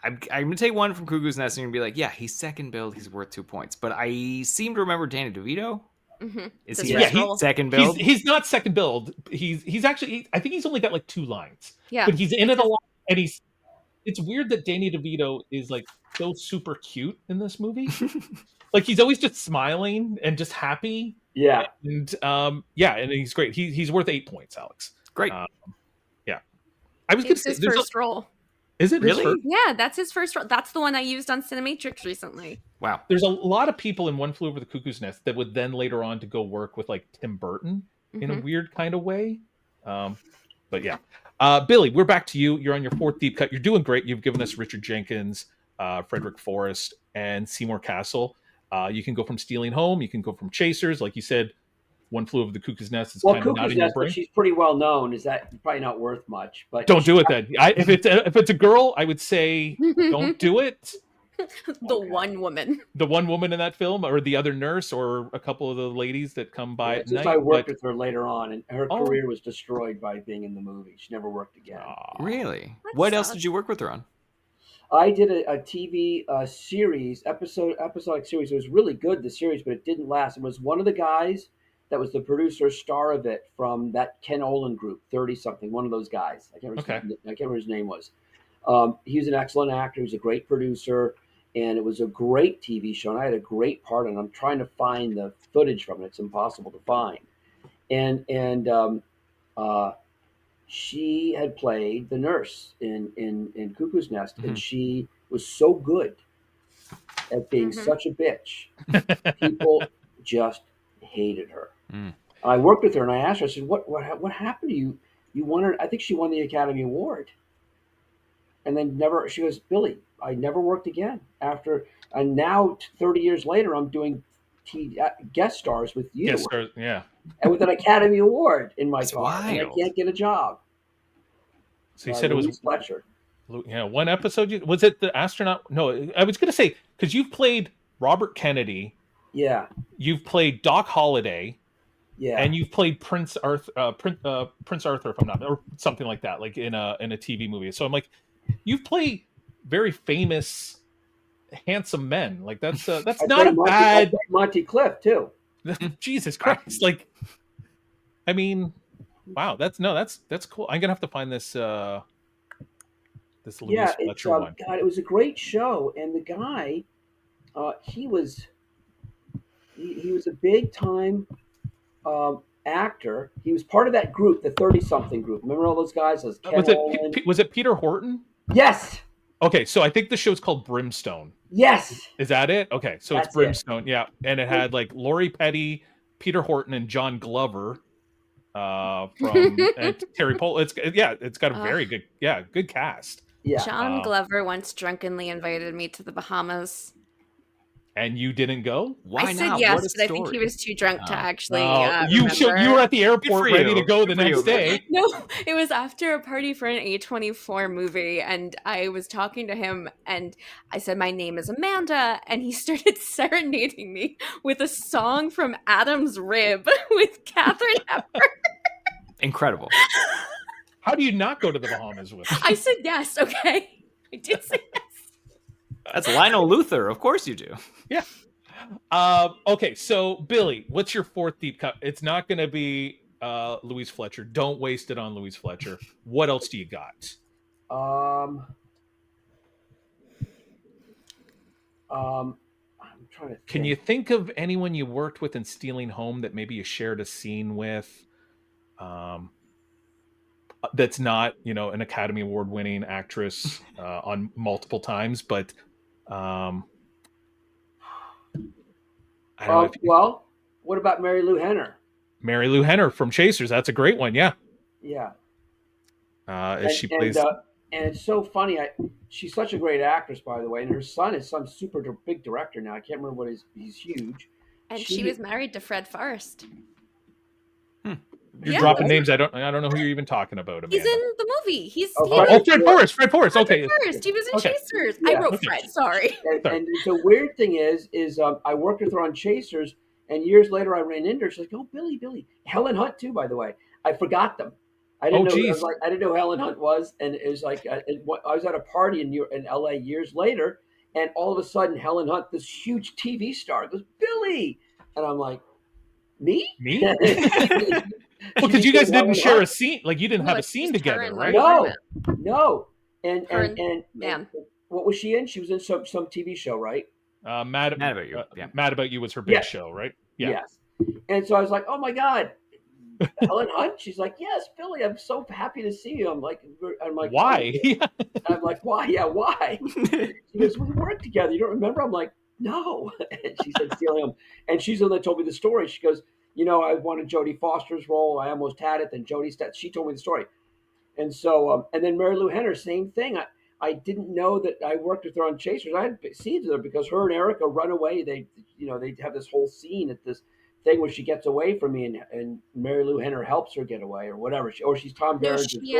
I'm going to take one from Cuckoo's Nest and you're going to be like, yeah, he's second build. He's worth 2 points. But I seem to remember Danny DeVito. Mm-hmm. Is His he first role. second build? He's not second build. He's actually. I think he's only got like 2 lines. Yeah. But he's in it a lot, and it's weird that Danny DeVito is like so super cute in this movie. Like he's always just smiling and just happy. Yeah. And and he's great. He's worth 8 points, Alex. Great. I was going to It's say, his first role. is it Really? his first? Yeah, that's his first role. That's the one I used on Cinematrix recently. Wow. There's a lot of people in One Flew Over the Cuckoo's Nest that would then later on to go work with like Tim Burton in a Mhm. weird kind of way. But yeah, Billy, we're back to you. You're on your 4th deep cut. You're doing great. You've given us Richard Jenkins, Frederick Forrest, and Seymour Castle. You can go from Stealing Home. You can go from Chasers, like you said. One Flew Over the Cuckoo's Nest is Well, kind of not Cuckoo's in your Nest, brain. but she's pretty well known. Is that probably not worth much? But Don't do it then. If it's a girl, I would say don't do it. The Okay. one woman. The one woman in that film, or the other nurse, or a couple of the ladies that come by Yeah, at it's just night. I worked But with her later on, and her oh, career was destroyed by being in the movie. She never worked again. Really? That What else sucks. did you work with her on? I did a TV series, episodic series. It was really good, the series, but it didn't last. It was one of the guys that was the producer star of it from that Ken Olin group, 30 something. One of those guys. I can't remember. I can't remember his name was. He was an excellent actor. He was a great producer, and it was a great TV show. And I had a great part in it. I'm trying to find the footage from it. It's impossible to find. And uh, she had played the nurse in Cuckoo's Nest, and she was so good at being such a bitch. People just hated her. I worked with her, and I asked her. I said, "What happened to you? You won her. I think she won the Academy Award." And then never. She goes, "Billy, I never worked again after." And now, 30 years later, I'm doing guest stars with you, yes, sir. Yeah. and with an Academy Award in my That's car, and I wild. can't get a job. So you said it was Louise Fletcher. yeah, one episode. Was it the astronaut? No, I was going to say because you've played Robert Kennedy, Yeah, you've played Doc Holliday, yeah. and you've played Prince Arthur, Prince Arthur, if I'm not, or something like that, like in a TV movie. So I'm like, you've played very famous, handsome men. Like that's I not a played bad. Monty Cliff too. Jesus Christ! Like, I mean, wow, that's cool. I'm gonna have to find this this Louise Yeah, it's Fletcher one. God, it was a great show, and the guy, he was a big time actor. He was part of that group, the 30 something group. Remember all those guys? Those Ken Olin. Was it Peter Horton? Yes, Okay, so I think the show's called Brimstone. yes. Is that it? Okay, so That's it's Brimstone. Yeah, and it had like Lori Petty, Peter Horton, and John Glover from and Terry Pole. It's got a very good cast. Yeah. John Glover once drunkenly invited me to the Bahamas. And you didn't go? Why I said not? yes, What a but I think he story. was too drunk to actually you remember. were at the airport for ready you. to go the Good for next you. day. No, it was after a party for an A24 movie, and I was talking to him, and I said, "My name is Amanda," and he started serenading me with a song from Adam's Rib with Katharine Hepburn. Incredible. How do you not go to the Bahamas with? I said yes, okay. I did say yes. That's Lionel Luther. Of course you do. Yeah. Okay, so Billy, what's your fourth deep cut? It's not going to be Louise Fletcher. Don't waste it on Louise Fletcher. What else do you got? I'm trying to think. Can you think of anyone you worked with in Stealing Home that maybe you shared a scene with? That's not, an Academy Award winning actress on multiple times, but I don't know if Well, what about Mary Lou Henner? Mary Lou Henner from Chasers. That's a great one. Yeah. Yeah. She plays. And it's so funny. She's such a great actress, by the way, and her son is some super big director now. I can't remember what he's huge. And she was married to Fred Forrest. You're dropping names. I don't know who you're even talking about. Amanda. He's in the movie. Fred Forrest. Fred Forrest. Okay. Forrest. He was in Okay. Chasers. Yeah. I wrote Fred. Sorry. And the weird thing is I worked with her on Chasers, and years later I ran into her. She's like, "Oh, Billy, Helen Hunt too." By the way, I forgot them. I didn't know. Geez. I didn't know who Helen Hunt was, and it was like I was at a party in LA years later, and all of a sudden Helen Hunt, this huge TV star, goes, "Billy," and I'm like, "Me?" Well, because you guys didn't share a scene, like you didn't have a scene together, right? No. And man, what was she in? She was in some TV show, right? Mad About You. Mad About You was her big show, right? Yeah. Yes. And so I was like, "Oh my God, Helen Hunt." She's like, "Yes, Billy, I'm so happy to see you." I'm like, "Why?" I'm like, "Why? Yeah, why?" She goes, "We worked together. You don't remember?" I'm like, "No." And she said, "Stealing Home." And she's the one that told me the story. She goes, "I wanted Jodie Foster's role. I almost had it. Then she told me the story." And so, and then Mary Lou Henner, same thing. I didn't know that I worked with her on Chasers. I had scenes with her because her and Erica run away. They have this whole scene at this thing where she gets away from me, and Mary Lou Henner helps her get away, or whatever. She's Tom Berenger's she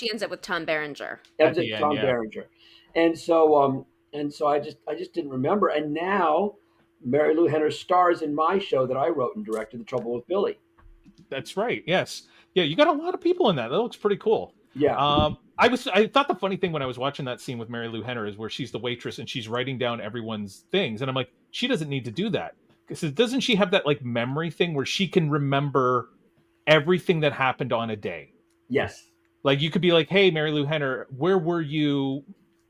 ends up with Tom Berenger. Tom Berenger. And so, and so I just didn't remember. And now Mary Lou Henner stars in my show that I wrote and directed, The Trouble with Billy. That's right. Yes. Yeah, you got a lot of people in that. That looks pretty cool. Yeah. I thought the funny thing when I was watching that scene with Mary Lou Henner is where she's the waitress and she's writing down everyone's things, and I'm like, she doesn't need to do that, because doesn't she have that like memory thing where she can remember everything that happened on a day? Yes. Like you could be like, hey, Mary Lou Henner, where were you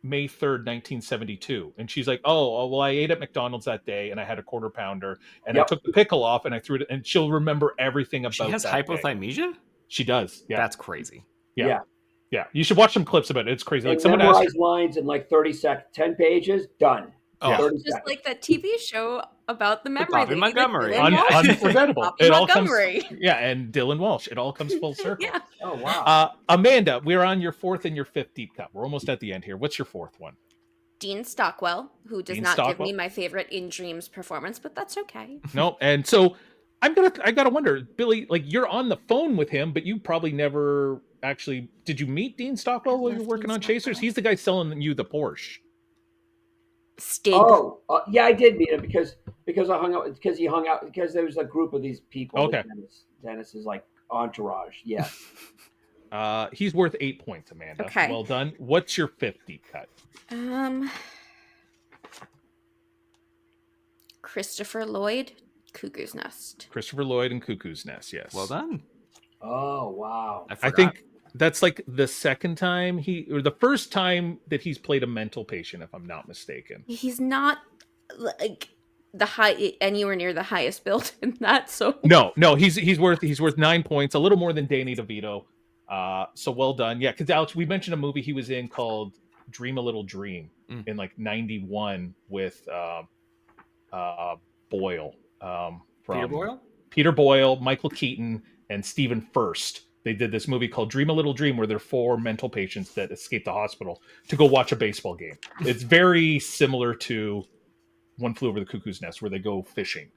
May 3rd, 1972? And she's like, well, I ate at McDonald's that day and I had a quarter pounder and I Yep. took the pickle off and I threw it, and she'll remember everything about She has that day. hypothymesia? She does. Yeah. That's crazy. Yeah. Yeah. You should watch some clips about it. It's crazy. And Like someone asked memorize lines in like 30 seconds, 10 pages, done. Oh, 30 Just seconds. like that TV show about the memory Bobby lady, Montgomery. Dylan Walsh. unforgettable. Bobby It all comes. Montgomery. Yeah, and Dylan Walsh. It all comes full circle. Yeah. Oh, wow. Amanda, we're on your fourth and your fifth deep cut. We're almost at the end here. What's your fourth one? Dean Stockwell, who does Dean not give Stockwell. me my favorite In Dreams performance, but that's okay. No, and so I gotta wonder, Billy, like you're on the phone with him, but you probably never actually did you meet Dean Stockwell while you were love working Dean on Chasers? Stockwell. He's the guy selling you the Porsche. Stig. Oh, yeah, I did meet him because he hung out because there was a group of these people. Okay. Dennis is like entourage. Yeah. He's worth 8 points, Amanda. Okay. Well done. What's your fifth deep cut? Christopher Lloyd, Cuckoo's Nest. Christopher Lloyd and Cuckoo's Nest, yes. well done. Oh, wow. I I forgot. think that's like the second time or the first time that he's played a mental patient, if I'm not mistaken. He's not like anywhere near the highest build in that. So No, he's worth 9 points, a little more than Danny DeVito. So well done. Yeah, because Alex, we mentioned a movie he was in called Dream a Little Dream in like 91 with Boyle. From Peter Boyle? Peter Boyle, Michael Keaton, and Stephen Furst. They did this movie called Dream a Little Dream where they're 4 mental patients that escape the hospital to go watch a baseball game. It's very similar to One Flew Over the Cuckoo's Nest where they go fishing.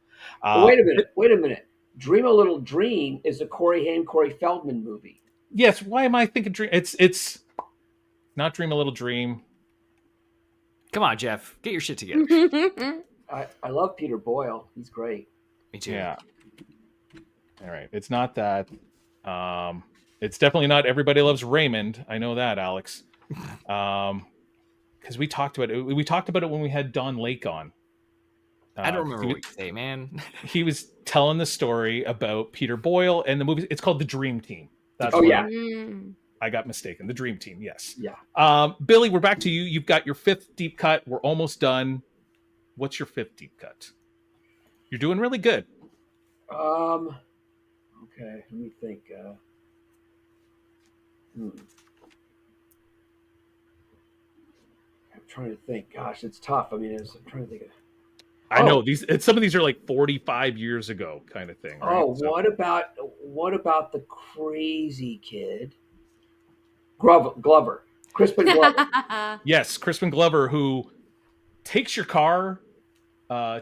Wait a minute. Dream a Little Dream is a Corey Feldman movie. Yes, why am I thinking Dream? It's not Dream a Little Dream. Come on, Jeff. Get your shit together. I love Peter Boyle. He's great. Me too. Yeah. All right. It's not that. It's definitely not Everybody Loves Raymond. I know that, Alex. Because we talked about it. We talked about it when we had Don Lake on. I don't remember what you say, man. He was telling the story about Peter Boyle and the movie. It's called The Dream Team. That's Oh, what yeah. I got mistaken. The Dream Team. Yes. Yeah. Billy, we're back to you. You've got your fifth deep cut. We're almost done. What's your fifth deep cut? You're doing really good. Okay, let me think. I'm trying to think. Gosh, it's tough. I mean, I'm trying to think of. I know some of these are like 45 years ago kind of thing. Right? Oh, So- what about the crazy kid? Glover. Crispin Glover. Yes, Crispin Glover, who takes your car,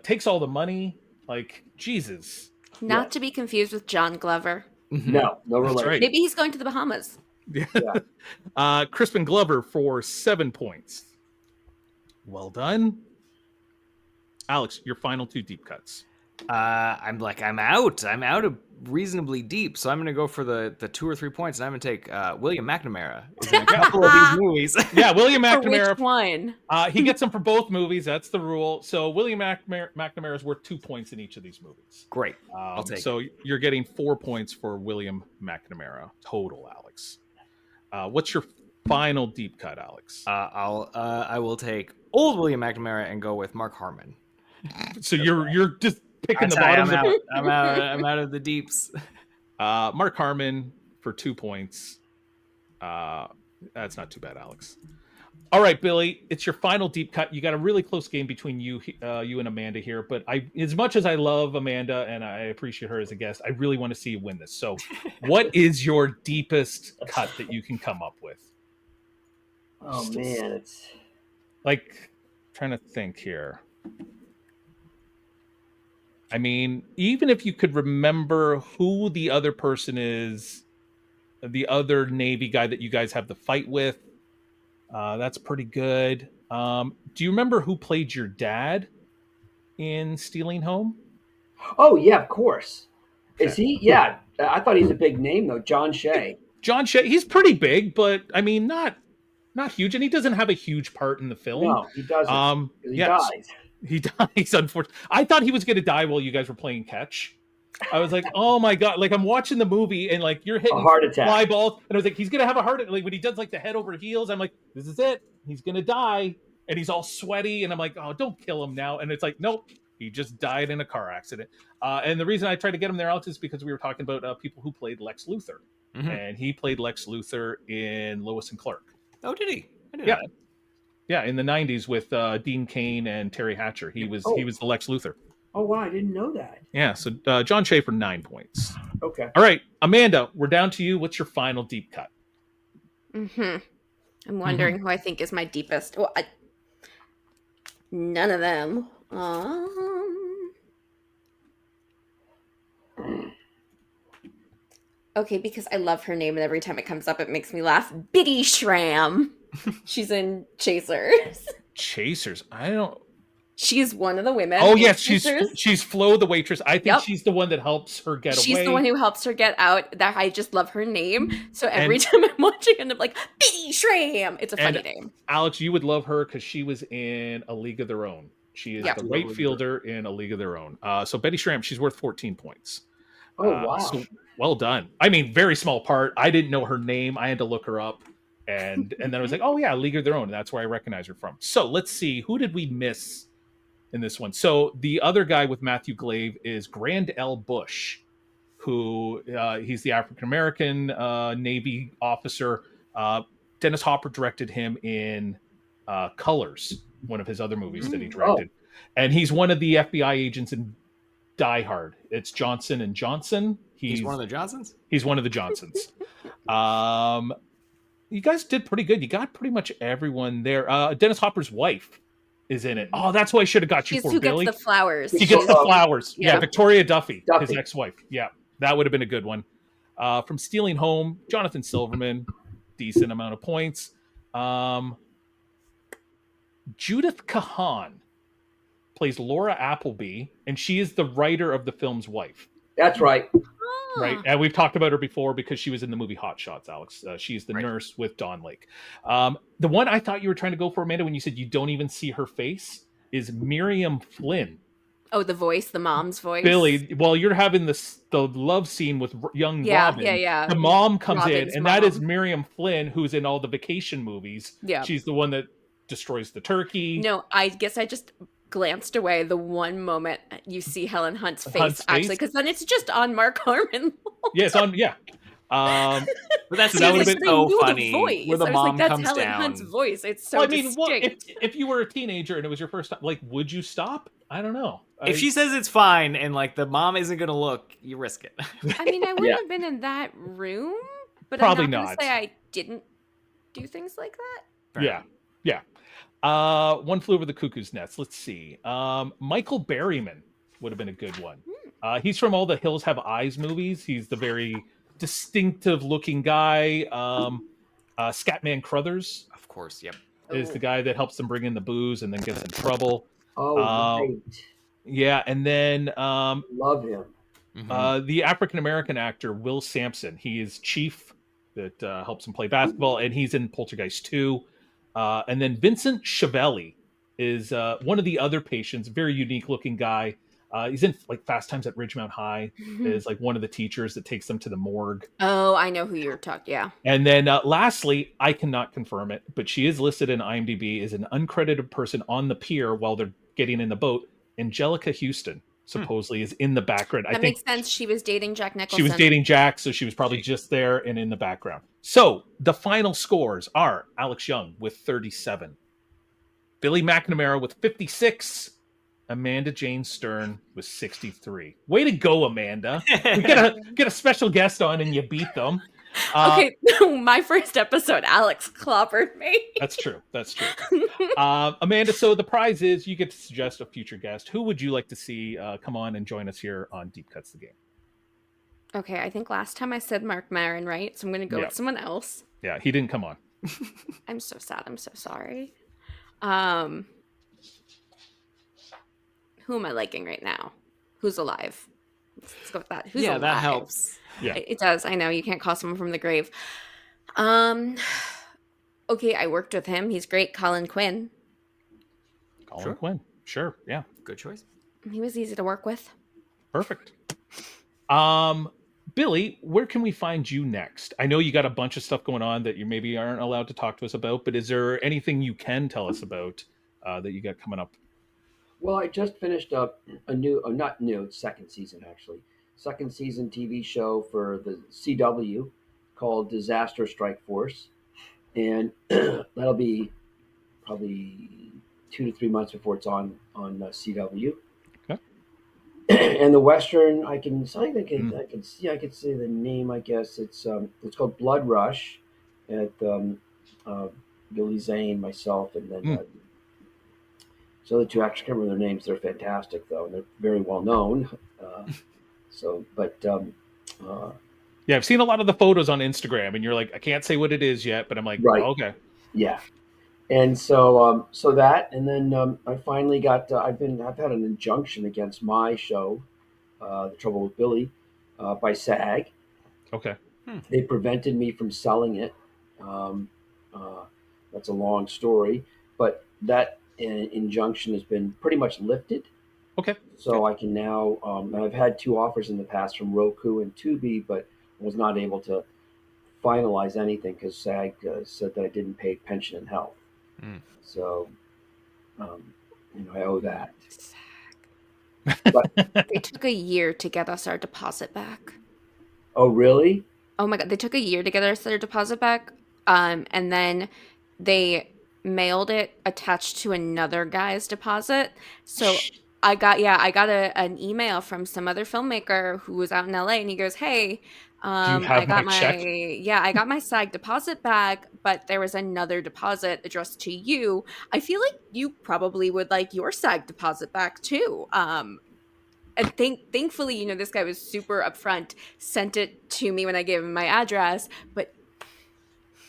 takes all the money. Like, Jesus. Not to be confused with John Glover. No relation. That's right. Maybe he's going to the Bahamas. Yeah. Crispin Glover for 7 points. Well done. Alex, your final 2 deep cuts. I'm out. I'm out of reasonably deep, so I'm going to go for the 2 or 3 points, and I'm going to take William McNamara. He's in a couple of these movies. Yeah, William For McNamara. which one? He gets them for both movies. That's the rule. So William McNamara is worth 2 points in each of these movies. Great. I'll take So you're getting 4 points for William McNamara total, Alex. What's your final deep cut, Alex? I will take old William McNamara and go with Mark Harmon. So you're just picking the That's how bottoms. I'm out. I'm out of the deeps. Mark Harmon for 2 points. That's not too bad, Alex. All right, Billy, it's your final deep cut. You got a really close game between you and Amanda here, but as much as I love Amanda and I appreciate her as a guest, I really want to see you win this. So, what is your deepest cut that you can come up with? Oh man, it's Like, trying to think here. I mean, even if you could remember who the other person is, the other Navy guy that you guys have the fight with, That's pretty good. Do you remember who played your dad in Stealing Home? Oh yeah, of course. Okay. Is he? Yeah, I thought he's a big name though. John Shea. John Shea. He's pretty big, but I mean, not huge, and he doesn't have a huge part in the film. No, he doesn't because he Yeah, dies. he dies. Unfortunately, I thought he was going to die while you guys were playing catch. I was like, oh my god! Like I'm watching the movie, and like you're A hitting heart attack. fly balls, and I was like, he's gonna have a heart. Like when he does like the head over heels, I'm like, this is it. He's gonna die, and he's all sweaty, and I'm like, oh, don't kill him now. And it's like, nope, he just died in a car accident. And the reason I tried to get him there, Alex, is because we were talking about people who played Lex Luthor, and he played Lex Luthor in Lois and Clark. Oh, did he? I didn't Yeah. know that. Yeah, in the '90s with Dean Cain and Terry Hatcher, he was the Lex Luthor. Oh wow, I didn't know that. Yeah, so John Shea for 9 points. Okay. All right, Amanda, we're down to you. What's your final deep cut? I'm wondering who I think is my deepest. Well, none of them. Okay, because I love her name, and every time it comes up, it makes me laugh. Bitty Schramm. She's in Chasers. Chasers. I don't. She's one of the women. Oh in yes, Chasers. she's Flo the waitress. I think Yep. she's the one that helps her get away. She's the one who helps her get out. That I just love her name. So every time I'm watching it, I'm like, Bitty Schramm. It's a funny name. Alex, you would love her because she was in A League of Their Own. She is the right fielder in A League of Their Own. So Betty Schramm, she's worth 14 points. Oh wow. So well done. I mean, very small part. I didn't know her name. I had to look her up. And then I was like, oh yeah, League of Their Own. And that's where I recognize her from. So let's see. Who did we miss in this one? So the other guy with Matthew Glave is Grand L. Bush, who he's the African-American Navy officer. Dennis Hopper directed him in Colors, one of his other movies that he directed. And he's one of the FBI agents in Die Hard. It's Johnson and Johnson. He's one of the Johnsons? He's one of the Johnsons. You guys did pretty good. You got pretty much everyone there. Dennis Hopper's wife is in it. Oh, that's why I should have got you for Billy. Gets the flowers. He gets the flowers. Yeah. Yeah, Victoria Duffy, his ex-wife. Yeah, that would have been a good one. From Stealing Home, Jonathan Silverman, decent amount of points. Judith Kahan plays Laura Appleby, and she is the writer of the film's wife. That's right. Right, and we've talked about her before because she was in the movie Hot Shots, Alex. She's the nurse with Dawn Lake. The one I thought you were trying to go for, Amanda, when you said you don't even see her face, is Miriam Flynn. Oh, the voice, the mom's voice. Billy, while you're having the love scene with young Robin, the mom comes in, and that is Miriam Flynn, who's in all the vacation movies. Yeah, she's the one that destroys the turkey. No, I guess I just glanced away the one moment you see Helen Hunt's face, actually, because then it's just on Mark Harmon. Yeah, it's on. Yeah. But that would have been so funny where the mom that's comes Helen down. Hunt's voice. It's so distinct. If you were a teenager and it was your first time, like, would you stop? I don't know. If she says it's fine and like the mom isn't gonna look, you risk it. I mean, I wouldn't have been in that room, but probably I'm not not. gonna say I didn't do things like that. Yeah. One Flew Over the Cuckoo's Nest. Let's see. Michael Berryman would have been a good one. He's from all the Hills Have Eyes movies. He's the very distinctive looking guy. Scatman Crothers, of course. Yep, is the guy that helps them bring in the booze and then gets in trouble. Great. Yeah, and then love him. The African American actor Will Sampson. He is Chief that helps him play basketball, and he's in Poltergeist 2. And then Vincent Chiavelli is one of the other patients. Very unique looking guy. He's in like Fast Times at Ridgemount High. Is like one of the teachers that takes them to the morgue. Oh, I know who you're talking. Yeah. And then lastly, I cannot confirm it, but she is listed in IMDb as an uncredited person on the pier while they're getting in the boat. Angelica Houston supposedly is in the background. That makes sense. She was dating Jack Nicholson. She was dating Jack, so she was probably just there and in the background. So the final scores are Alex Young with 37, Billy McNamara with 56, Amanda Jane Stern with 63. Way to go, Amanda. We get a special guest on and you beat them. Okay, my first episode, Alex clobbered me. That's true. Amanda, so the prize is you get to suggest a future guest. Who would you like to see come on and join us here on Deep Cuts the Game? Okay, I think last time I said Mark Maron, right? So I'm going to go with someone else. Yeah, he didn't come on. I'm so sad. I'm so sorry. Um, who am I liking right now? Who's alive? Let's go with that. Who's Yeah, that alive? helps. Yeah. It does. I know you can't call someone from the grave. Um, okay, I worked with him. He's great. Colin Quinn. Colin Sure. Quinn. Sure. Yeah. Good choice. He was easy to work with. Perfect. Billy, where can we find you next? I know you got a bunch of stuff going on that you maybe aren't allowed to talk to us about, but is there anything you can tell us about that you got coming up? Well, I just finished up a new, not new, it's second season actually, second season TV show for the CW called Disaster Strike Force, and that'll be probably 2 to 3 months before it's on CW. Okay. And the Western, I can, Mm. I could say the name. I guess it's called Blood Rush, at uh, Billy Zane, myself, and then Mm. so the two actors, I can't remember their names. They're fantastic though, and they're very well known. Uh, Yeah, I've seen a lot of the photos on Instagram, and you're like, I can't say what it is yet, but I'm like, right, oh, okay. yeah. And so that, and then I finally got. I've had an injunction against my show, The Trouble with Billy, by SAG. Okay. They prevented me from selling it. Um, uh, that's a long story, but that injunction has been pretty much lifted. Okay. So I can now. I've had two offers in the past from Roku and Tubi, but was not able to finalize anything because SAG said that I didn't pay pension and health. Mm. So, I owe that. But They took a year to get us our deposit back. oh, really? Oh my god, they took a year to get us their deposit back. And then they mailed it attached to another guy's deposit. So I got an email from some other filmmaker who was out in LA, and he goes, "Hey, Do you I have my got check? I got my SAG deposit back, but there was another deposit addressed to you. I feel like you probably would like your SAG deposit back too." And thankfully, this guy was super upfront, sent it to me when I gave him my address. But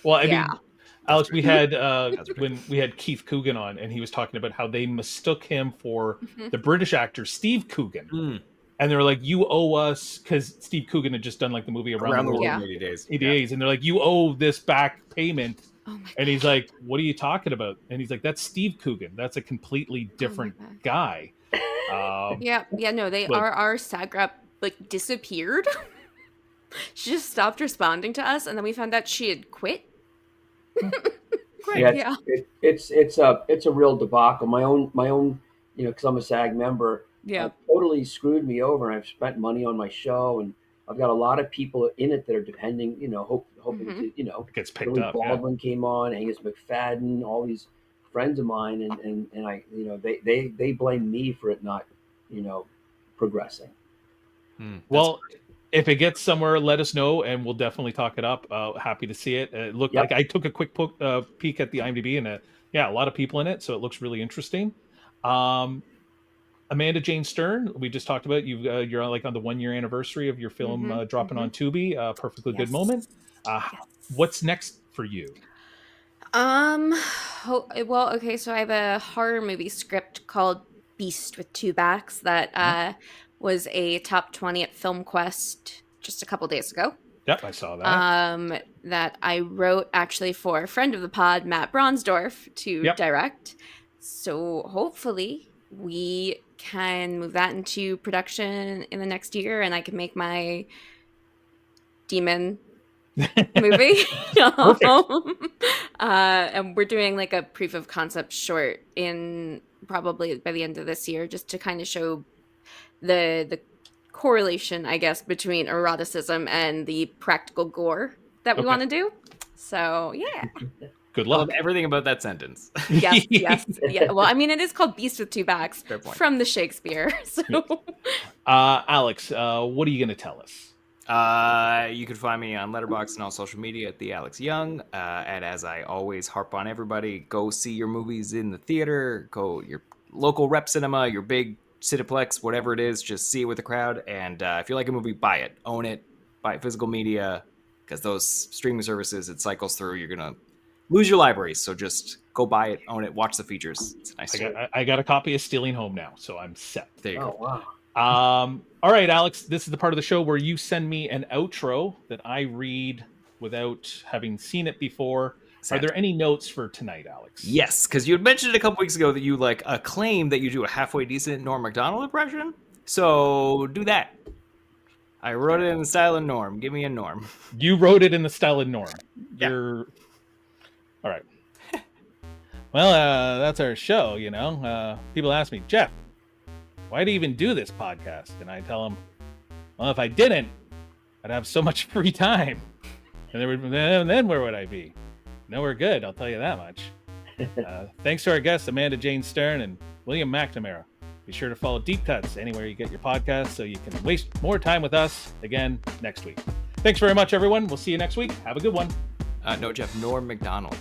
Well, I yeah, mean, Alex, we had That's when ridiculous. we had Keith Coogan on, and he was talking about how they mistook him for Mhm. the British actor Steve Coogan, Mm. and they were like, "You owe us," because Steve Coogan had just done like the movie Around the World Yeah. in 80 days. in 80 days, and they're like, "You owe this back payment," oh my and he's god, like, "What are you talking about?" And he's like, "That's Steve Coogan. That's a completely oh my different god. guy." Yeah, no, they But our SAG rep like disappeared. She just stopped responding to us, and then we found out she had quit. Great. Yeah, Yeah, it's a real debacle. My own, because I'm a SAG member, yeah. totally screwed me over. And I've spent money on my show, and I've got a lot of people in it that are depending, hoping Mhm. to, it gets picked Billy up. Yeah. Baldwin came on, Angus McFadden, all these friends of mine, and I, they blame me for it not, progressing. Mm. Well, if it gets somewhere, let us know, and we'll definitely talk it up. Happy to see it. It looked like Yep. I took a quick peek at the IMDb, and yeah, a lot of people in it, so it looks really interesting. Um, Amanda Jane Stern, we just talked about you're like on the 1 year anniversary of your film Mhm, dropping on Tubi. Perfectly good Yes. moment. Yes. What's next for you? Well, okay, so I have a horror movie script called Beast with Two Backs that was a top 20 at FilmQuest just a couple days ago. Yep, I saw that. That I wrote actually for a friend of the pod, Matt Bronsdorf, to Yep. direct. So hopefully we can move that into production in the next year, and I can make my demon movie. And we're doing like a proof of concept short in probably by the end of this year, just to kind of show the correlation, I guess, between eroticism and the practical gore that we Okay. want to do. So yeah. Good I love luck. everything about that sentence. Yes. Yeah. Well, I mean, it is called Beast with Two Backs Fair point. from the Shakespeare. So Alex, what are you going to tell us? You can find me on Letterboxd and all social media at the Alex Young. And as I always harp on everybody, go see your movies in the theater. Go your local rep cinema, your big Cineplex, whatever it is. Just see it with the crowd. And if you like a movie, buy it, own it, buy physical media, because those streaming services, it cycles through. You're gonna lose your libraries. So just go buy it, own it, watch the features. It's a nice story. I got a copy of Stealing Home now, so I'm set. There you Oh, go. wow. All right, Alex, this is the part of the show where you send me an outro that I read without having seen it before. Are there any notes for tonight, Alex? Yes, because you had mentioned a couple weeks ago that you like a claim that you do a halfway decent Norm Macdonald impression. So do that. I wrote it in the style of Norm. Give me a Norm. You wrote it in the style of Norm. Yeah. All right. Well, that's our show, you know. People ask me, Jeff, why do you even do this podcast? And I tell them, well, if I didn't, I'd have so much free time. And then where would I be? Nowhere good, I'll tell you that much. Thanks to our guests, Amanda Jane Stern and William McNamara. Be sure to follow Deep Cuts anywhere you get your podcasts so you can waste more time with us again next week. Thanks very much, everyone. We'll see you next week. Have a good one. No, Jeff, Norm Macdonald.